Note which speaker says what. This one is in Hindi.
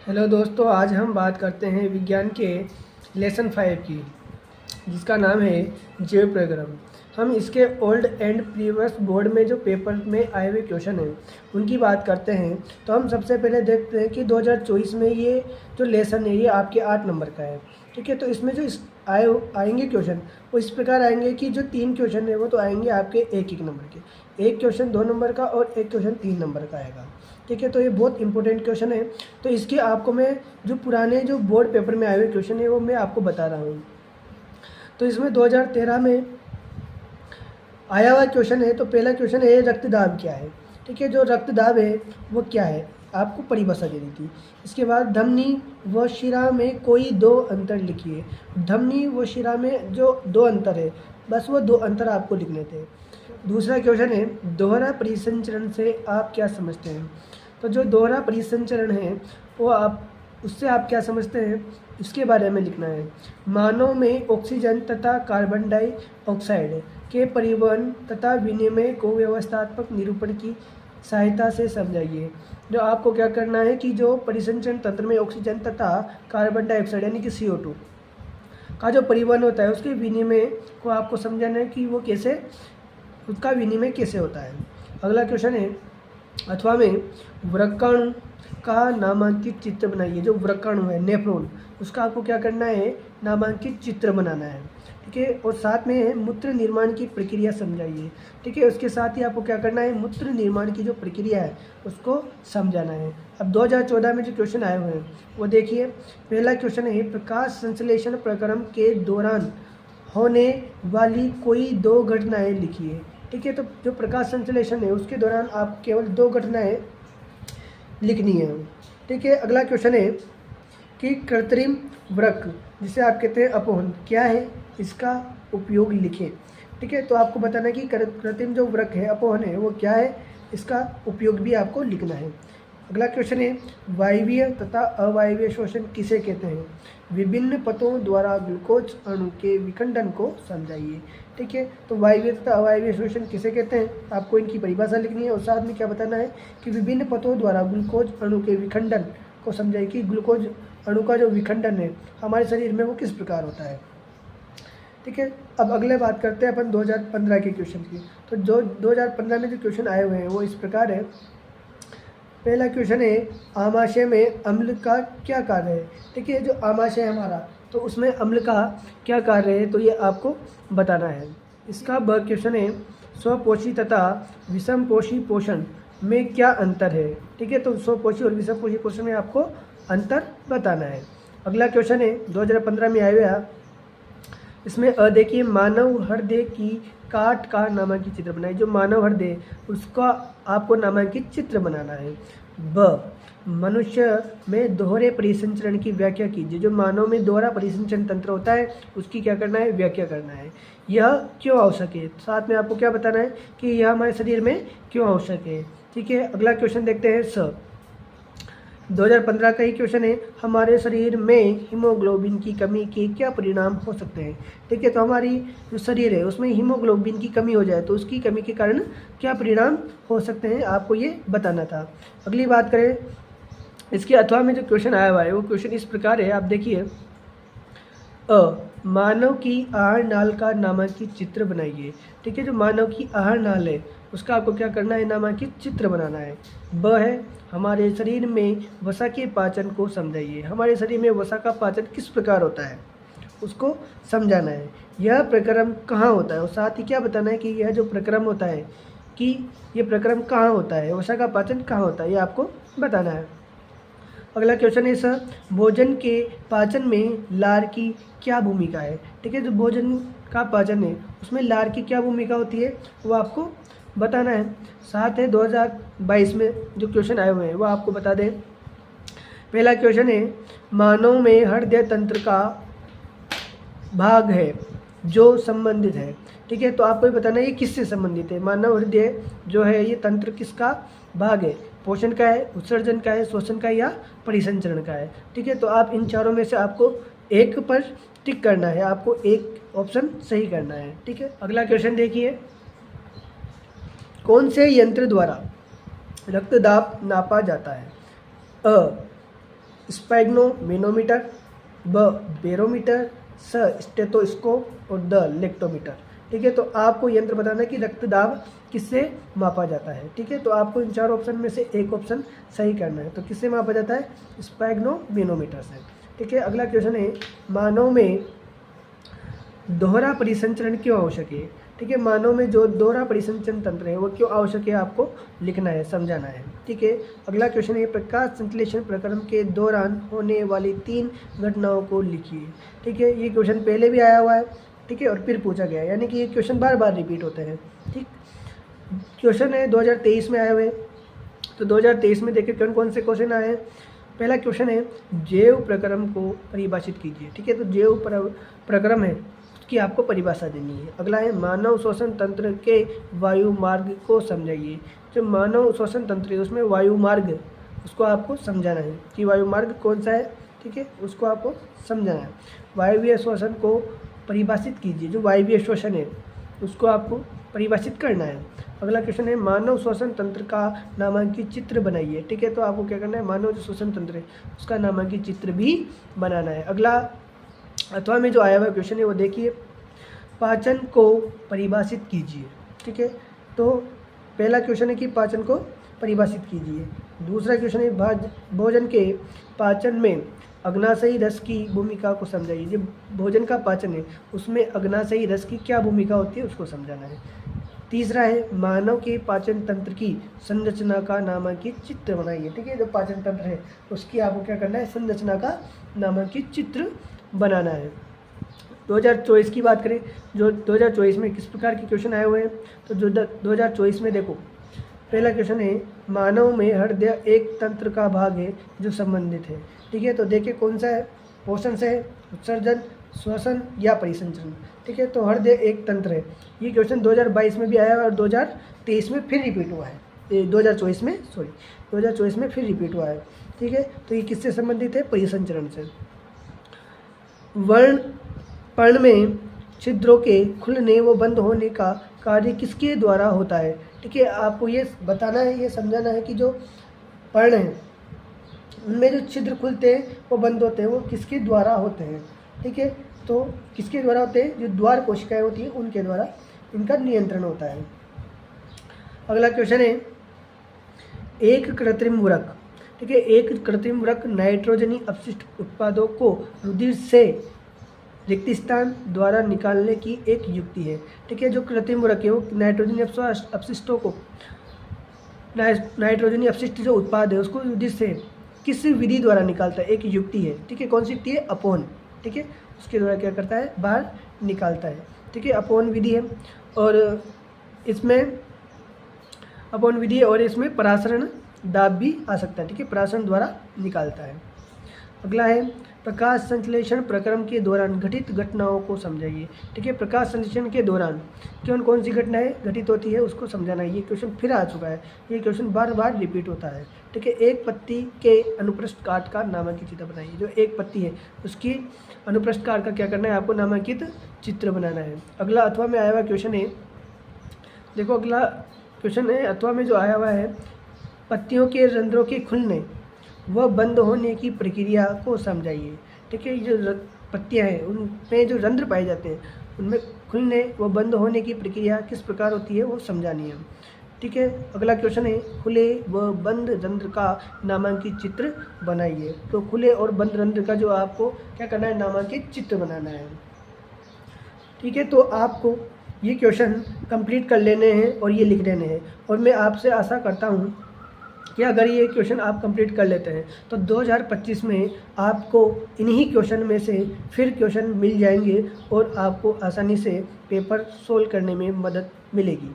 Speaker 1: हेलो दोस्तों, आज हम बात करते हैं विज्ञान के लेसन 5 की, जिसका नाम है जैव प्रक्रम। हम इसके ओल्ड एंड प्रीवियस बोर्ड में जो पेपर में आए हुए क्वेश्चन हैं उनकी बात करते हैं। तो हम सबसे पहले देखते हैं कि 2024 में ये जो लेसन है ये आपके 8 नंबर का है। ठीक है, तो इसमें जो आएंगे क्वेश्चन वो इस प्रकार आएंगे कि जो 3 क्वेश्चन है वो तो आएंगे आपके एक नंबर के, एक क्वेश्चन 2 नंबर का और एक क्वेश्चन 3 नंबर का आएगा। ठीक है, तो ये बहुत इंपॉर्टेंट क्वेश्चन है। तो इसके आपको मैं जो पुराने जो बोर्ड पेपर में आए हुए क्वेश्चन है वो मैं आपको बता रहा हूँ। तो इसमें 2013 में आया हुआ क्वेश्चन है। तो पहला क्वेश्चन है रक्तदाब क्या है। ठीक है, जो रक्तदाब है वो क्या है आपको परिभाषा देनी थी। इसके बाद धमनी व शिरा में कोई 2 अंतर लिखिए। धमनी व शिरा में जो 2 अंतर है बस वो 2 अंतर आपको लिखने थे। दूसरा क्वेश्चन है दोहरा परिसंचरण से आप क्या समझते हैं। तो जो दोहरा परिसंचरण है वो उससे आप क्या समझते हैं इसके बारे में लिखना है। मानव में ऑक्सीजन तथा कार्बन डाइऑक्साइड के परिवहन तथा विनिमय को व्यवस्थात्मक निरूपण की सहायता से समझाइए। जो आपको क्या करना है कि जो परिसंचरण तंत्र में ऑक्सीजन तथा कार्बन डाइऑक्साइड यानी कि CO2 का जो परिवहन होता है उसके विनिमय को आपको समझाना है कि वो कैसे, उसका विनिमय कैसे होता है। अगला क्वेश्चन है अथवा में व्रकाणु का नामांकित चित्र बनाइए। जो व्रकाणु है नेफ्रॉन, उसका आपको क्या करना है, नामांकित चित्र बनाना है। ठीक है, और साथ में है मूत्र निर्माण की प्रक्रिया समझाइए। ठीक है, उसके साथ ही आपको क्या करना है, मूत्र निर्माण की जो प्रक्रिया है उसको समझाना है। अब 2014 में जो क्वेश्चन आए हुए हैं वो देखिए। पहला क्वेश्चन है प्रकाश संश्लेषण प्रक्रम के दौरान होने वाली कोई 2 घटनाएं लिखिए। ठीक है, तो जो प्रकाश संश्लेषण है उसके दौरान आप केवल 2 घटनाएं लिखनी है। ठीक है, अगला क्वेश्चन है कि कृत्रिम वृक्क जिसे आप कहते हैं अपहरण क्या है, इसका उपयोग लिखें। ठीक है, तो आपको बताना है कि कृत्रिम जो वृक्क है अपहरण है वो क्या है, इसका उपयोग भी आपको लिखना है। अगला क्वेश्चन है वायवीय तथा अवायवीय शोषण किसे कहते हैं। विभिन्न पथों द्वारा ग्लूकोज अणु के विखंडन को समझाइए। ठीक है, तो वायवीय तथा अवायवीय शोषण किसे कहते हैं आपको इनकी परिभाषा लिखनी है और साथ में क्या बताना है कि विभिन्न पथों द्वारा ग्लूकोज अणु के विखंडन को समझाइए कि ग्लूकोज अणु का जो विखंडन है हमारे शरीर में वो किस प्रकार होता है। ठीक है, अब अगले बात करते हैं अपन 2015 के क्वेश्चन की। तो जो 2015 में जो क्वेश्चन आए हुए हैं वो इस प्रकार है। पहला क्वेश्चन है आमाशय में अम्ल का क्या कार्य है। ठीक है, जो आमाशय है हमारा तो उसमें अम्ल का क्या कार्य है तो ये आपको बताना है। इसका ब क्वेश्चन है स्वपोषी तथा विषमपोषी पोषण में क्या अंतर है। ठीक है, तो स्वपोषी और विषमपोषी पोषण में आपको अंतर बताना है। अगला क्वेश्चन है 2015 में आया हुआ, इसमें देखिए मानव हृदय की काट का नामांकित चित्र बनाइए। जो मानव हृदय उसका आपको नामांकित चित्र बनाना है। ब मनुष्य में दोहरे परिसंचरण की व्याख्या कीजिए। जो मानव में दोहरा परिसंचरण तंत्र होता है उसकी क्या करना है, व्याख्या करना है। यह क्यों आवश्यक है, साथ में आपको क्या बताना है कि यह हमारे शरीर में क्यों आवश्यक है। ठीक है, अगला क्वेश्चन देखते हैं 2015 का ही क्वेश्चन है हमारे शरीर में हीमोग्लोबिन की कमी के क्या परिणाम हो सकते हैं। ठीक है, तो हमारी जो शरीर है उसमें हीमोग्लोबिन की कमी हो जाए तो उसकी कमी के कारण क्या परिणाम हो सकते हैं आपको ये बताना था। अगली बात करें इसके अथवा में जो क्वेश्चन आया हुआ है वो क्वेश्चन इस प्रकार है, आप देखिए। मानव की आहार नाल का नामांकित चित्र बनाइए। ठीक है, जो मानव की आहार नाल है उसका आपको क्या करना है, नामांकित चित्र बनाना है। ब है हमारे शरीर में वसा के पाचन को समझाइए। हमारे शरीर में वसा का पाचन किस प्रकार होता है उसको समझाना है। यह प्रक्रम कहाँ होता है और साथ ही क्या बताना है कि यह जो प्रक्रम होता है कि यह प्रक्रम कहाँ होता है, वसा का पाचन कहाँ होता है, ये आपको बताना है। अगला क्वेश्चन है सर भोजन के पाचन में लार की क्या भूमिका है। ठीक है, जो भोजन का पाचन है उसमें लार की क्या भूमिका होती है वो आपको बताना है। साथ है 2022 में जो क्वेश्चन आए हुए हैं वो आपको बता दें। पहला क्वेश्चन है मानव में हृदय तंत्र का भाग है जो संबंधित है। ठीक है, तो आपको ये बताना है ये किससे संबंधित है। मानव हृदय जो है ये तंत्र किसका भाग है, पोषण का है, उत्सर्जन का है, श्वसन का है या परिसंचरण का है। ठीक है, तो आप इन चारों में से आपको एक पर टिक करना है, आपको एक ऑप्शन सही करना है। ठीक है, अगला क्वेश्चन देखिए कौन से यंत्र द्वारा रक्तदाब नापा जाता है। स्पैग्नोमेनोमीटर, ब बैरोमीटर, स स्टेथोस्कोप और द लेक्टोमीटर। ठीक है, तो आपको यंत्र बताना है कि रक्तदाब किससे मापा जाता है। ठीक है, तो आपको इन 4 ऑप्शन में से एक ऑप्शन सही करना है। तो किससे मापा जाता है? स्पैग्नोमेनोमीटर से। ठीक है, अगला क्वेश्चन है, मानव में दोहरा परिसंचरण क्यों आवश्यक है? ठीक है, मानव में जो दोहरा परिसंचरण तंत्र है वो क्यों आवश्यक है, आपको लिखना है, समझाना है। ठीक है, अगला क्वेश्चन है, प्रकाश संश्लेषण प्रक्रम के दौरान होने वाली 3 घटनाओं को लिखिए। ठीक है, ये क्वेश्चन पहले भी आया हुआ है। ठीक है, और फिर पूछा गया है, यानी कि ये क्वेश्चन बार बार रिपीट होते हैं। ठीक, क्वेश्चन है 2023 में आए हुए। तो 2023 में देखिए कौन कौन से क्वेश्चन आए हैं। पहला क्वेश्चन है, जैव प्रक्रम को परिभाषित कीजिए। ठीक है, तो जैव प्रक्रम है उसकी आपको परिभाषा देनी है। अगला है, मानव श्वसन तंत्र के वायु मार्ग को समझाइए। जो मानव श्वसन तंत्र है उसमें वायु मार्ग, उसको आपको समझाना है कि वायु मार्ग कौन सा है। ठीक है, उसको आपको समझाना है। वायवीय श्वसन को परिभाषित कीजिए। जो वायवीय श्वसन है उसको आपको परिभाषित करना है। अगला क्वेश्चन है, मानव श्वसन तंत्र का नामांकित चित्र बनाइए। ठीक है, तो आपको क्या करना है, मानव जो श्वसन तंत्र है उसका नामांकित चित्र भी बनाना है। अगला अथवा में जो आया हुआ क्वेश्चन है वो देखिए, पाचन को परिभाषित कीजिए। ठीक है, तो पहला क्वेश्चन है कि पाचन को परिभाषित कीजिए। दूसरा क्वेश्चन है, भोजन के पाचन में अग्नाशयी रस की भूमिका को समझाइए। जो भोजन का पाचन है उसमें अग्नाशयी रस की क्या भूमिका होती है उसको समझाना है। तीसरा है, मानव के पाचन तंत्र की संरचना का नामांकित चित्र बनाइए। ठीक है, जो पाचन तंत्र है उसकी आपको क्या करना है, संरचना का नामांकित चित्र बनाना है। 2024 की बात करें, जो 2024 में किस प्रकार के क्वेश्चन आए हुए हैं, तो जो 2024 में देखो, पहला क्वेश्चन है, मानव में हृदय एक तंत्र का भाग है जो संबंधित है। ठीक है, तो देखिए कौन सा है, पोषण से है, उत्सर्जन, श्वसन या परिसंचरण। ठीक है, तो हृदय एक तंत्र है। ये क्वेश्चन 2022 में भी आया है और 2023 में फिर रिपीट हुआ है। 2024 में फिर रिपीट हुआ है। ठीक है, तो ये किससे संबंधित है, परिसंचरण से। पर्ण में छिद्रों के खुलने व बंद होने का कार्य किसके द्वारा होता है। ठीक है, आपको ये बताना है, ये समझाना है कि जो पर्ण है उनमें जो छिद्र खुलते हैं वो बंद होते हैं वो किसके द्वारा होते हैं। ठीक है, तो किसके द्वारा होते हैं, जो द्वार कोशिकाएं होती हैं उनके द्वारा इनका नियंत्रण होता है। अगला क्वेश्चन है, एक कृत्रिम वृक्क। ठीक है, एक कृत्रिम वृक्क नाइट्रोजनी अपशिष्ट उत्पादों को रुधिर से रिक्त स्थान द्वारा निकालने की एक युक्ति है। ठीक है, जो कृत्रिम वृक्क है वो नाइट्रोजनी अपशिष्टों को, नाइट्रोजनी अपशिष्ट जो उत्पाद है उसको रुधिर से किस विधि द्वारा निकालता है, एक युक्ति है। ठीक है, कौन सी युक्ति है, अपोन। ठीक है, उसके द्वारा क्या करता है, बाहर निकालता है। ठीक है, अपोन विधि है और इसमें अपोन विधि है और इसमें परासरण दाब भी आ सकता है। ठीक है, परासरण द्वारा निकालता है। अगला है, प्रकाश संश्लेषण प्रक्रम के दौरान घटित घटनाओं को समझाइए। ठीक है, प्रकाश संश्लेषण के दौरान कौन सी घटनाएं घटित होती है उसको समझाना है। ये क्वेश्चन फिर आ चुका है, ये क्वेश्चन बार बार रिपीट होता है। ठीक है, एक पत्ती के अनुप्रस्थ काट का नामांकित चित्र बनाइए। जो एक पत्ती है उसकी अनुप्रस्थ काट का क्या करना है, आपको नामांकित चित्र बनाना है। अगला अथवा में आया हुआ क्वेश्चन है, देखो अगला क्वेश्चन है अथवा में जो आया हुआ है, पत्तियों के रंध्रों के खुलने वह बंद होने की प्रक्रिया को समझाइए। ठीक है, जो पत्तियां हैं उनमें जो रंध्र पाए जाते हैं उनमें खुलने व बंद होने की प्रक्रिया किस प्रकार होती है वो समझानी है। ठीक है, अगला क्वेश्चन है, खुले व बंद रंध्र का नामांकित चित्र बनाइए। तो खुले और बंद रंध्र का जो आपको क्या करना है, नामांकित चित्र बनाना है। ठीक है, तो आपको ये क्वेश्चन कंप्लीट कर लेने हैं और ये लिख लेने हैं और मैं आपसे आशा करता हूँ कि अगर ये क्वेश्चन आप कंप्लीट कर लेते हैं तो 2025 में आपको इन्हीं क्वेश्चन में से फिर क्वेश्चन मिल जाएंगे और आपको आसानी से पेपर सोल्व करने में मदद मिलेगी।